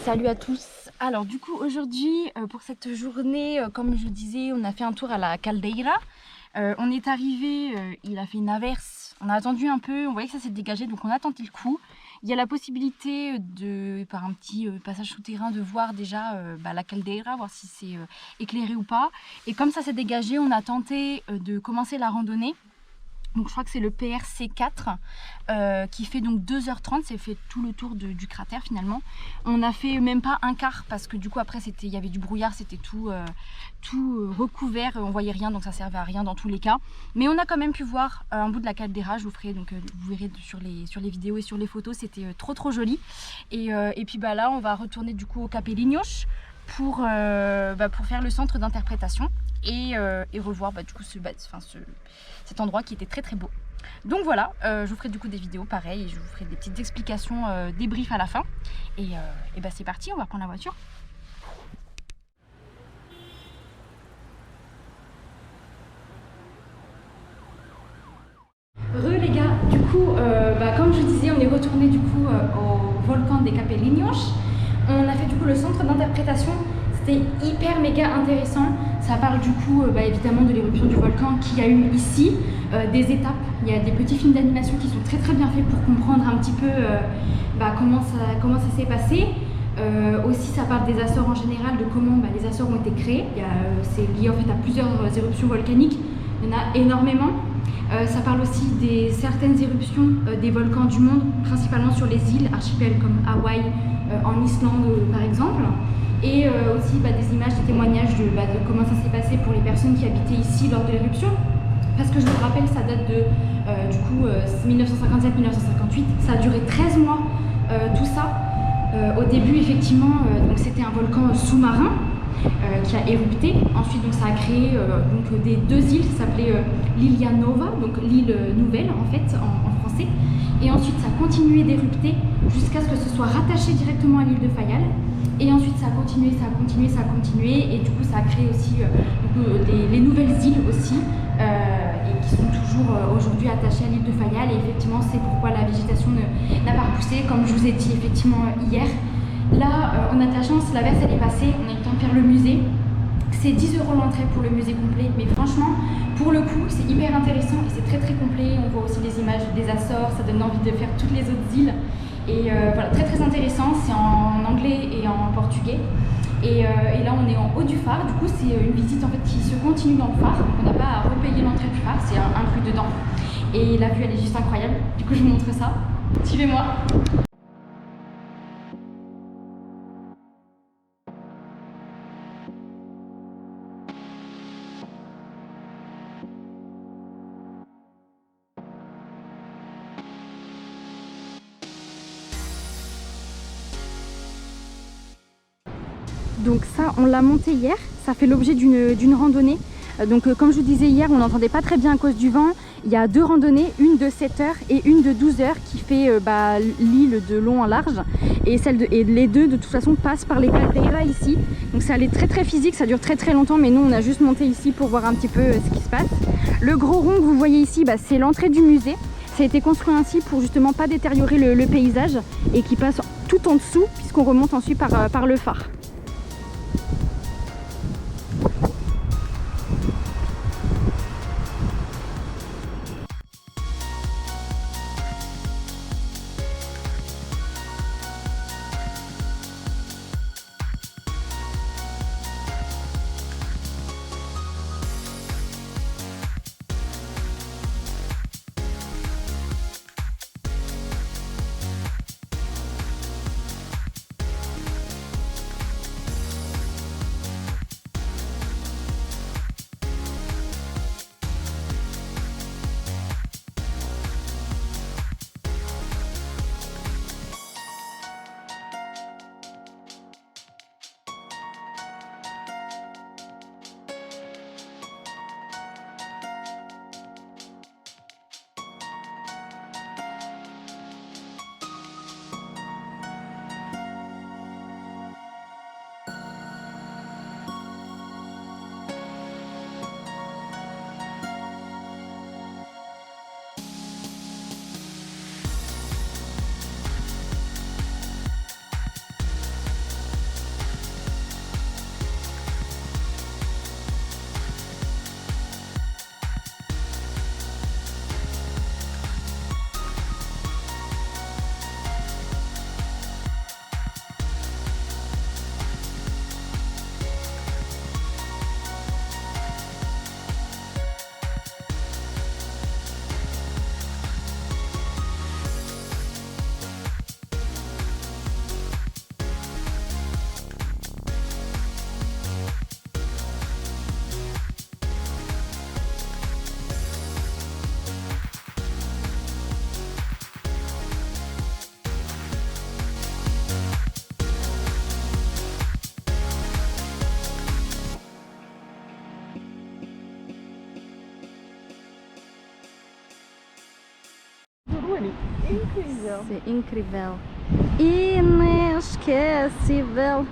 Salut à tous. Alors du coup aujourd'hui pour cette journée, comme je disais, on a fait un tour à la Caldeira. On est arrivé, il a fait une averse, on a attendu un peu, on voyait que ça s'est dégagé donc on a tenté le coup. Il y a la possibilité de, par un petit passage souterrain, de voir déjà la Caldeira, voir si c'est éclairé ou pas. Et comme ça s'est dégagé, on a tenté de commencer la randonnée. Donc je crois que c'est le PRC4 qui fait donc 2h30, c'est fait tout le tour du cratère finalement. On a fait même pas un quart parce que du coup après il y avait du brouillard, c'était tout recouvert, on voyait rien donc ça servait à rien dans tous les cas. Mais on a quand même pu voir un bout de la caldeira, je vous ferai donc vous verrez sur les vidéos et sur les photos, c'était trop joli. Et puis là on va retourner du coup au Capelinhos pour faire le centre d'interprétation et revoir du coup cet endroit qui était très beau. Donc voilà, je vous ferai du coup des vidéos pareil et je vous ferai des petites explications, débrief à la fin. Et c'est parti, on va prendre la voiture. Les gars, du coup, comme je vous disais, on est retourné du coup au volcan des Capelinhos. On a fait du coup le centre d'interprétation. C'était hyper méga intéressant. Ça parle du coup évidemment de l'éruption du volcan qu'il y a eu ici, des étapes. Il y a des petits films d'animation qui sont très bien faits pour comprendre un petit peu comment ça s'est passé. Aussi ça parle des Açores en général, de comment les Açores ont été créés. C'est lié en fait à plusieurs éruptions volcaniques, il y en a énormément. Ça parle aussi des certaines éruptions des volcans du monde, principalement sur les îles archipels comme Hawaï, en Islande par exemple. Et aussi des images, des témoignages de comment ça s'est passé pour les personnes qui habitaient ici lors de l'éruption. Parce que je vous rappelle, ça date de 1957-1958, ça a duré 13 mois tout ça. Au début effectivement, c'était un volcan sous-marin qui a érupté. Ensuite ça a créé des deux îles, ça s'appelait l'Ilia Nova, donc l'île nouvelle en fait en français. Et ensuite ça a continué d'érupter jusqu'à ce que ce soit rattaché directement à l'île de Fayal. Et ensuite ça a continué, et du coup ça a créé aussi les nouvelles îles aussi, et qui sont toujours aujourd'hui attachées à l'île de Fayal. Et effectivement c'est pourquoi la végétation n'a pas repoussé, comme je vous ai dit effectivement hier. Là on a de la chance, l'averse elle est passée, on a eu le temps de faire le musée. C'est 10 € l'entrée pour le musée complet, mais franchement pour le coup c'est hyper intéressant et c'est très complet. On voit aussi les images des Açores, ça donne envie de faire toutes les autres îles. Et voilà, très intéressant, c'est en anglais et en portugais. Et là on est en haut du phare, du coup c'est une visite en fait qui se continue dans le phare, donc on n'a pas à repayer l'entrée du phare, c'est inclus dedans. Et la vue elle est juste incroyable, du coup je vous montre ça. Suivez-moi. Donc ça, on l'a monté hier, ça fait l'objet d'une randonnée. Donc comme je vous disais hier, on n'entendait pas très bien à cause du vent. Il y a deux randonnées, une de 7 heures et une de 12 heures qui fait l'île de long en large. Et les deux de toute façon passent par les caldeira ici. Donc ça allait très physique, ça dure très longtemps, mais nous on a juste monté ici pour voir un petit peu ce qui se passe. Le gros rond que vous voyez ici, c'est l'entrée du musée. Ça a été construit ainsi pour justement pas détériorer le paysage et qui passe tout en dessous puisqu'on remonte ensuite par le phare. incrível. C'est incrível. Inesquecível.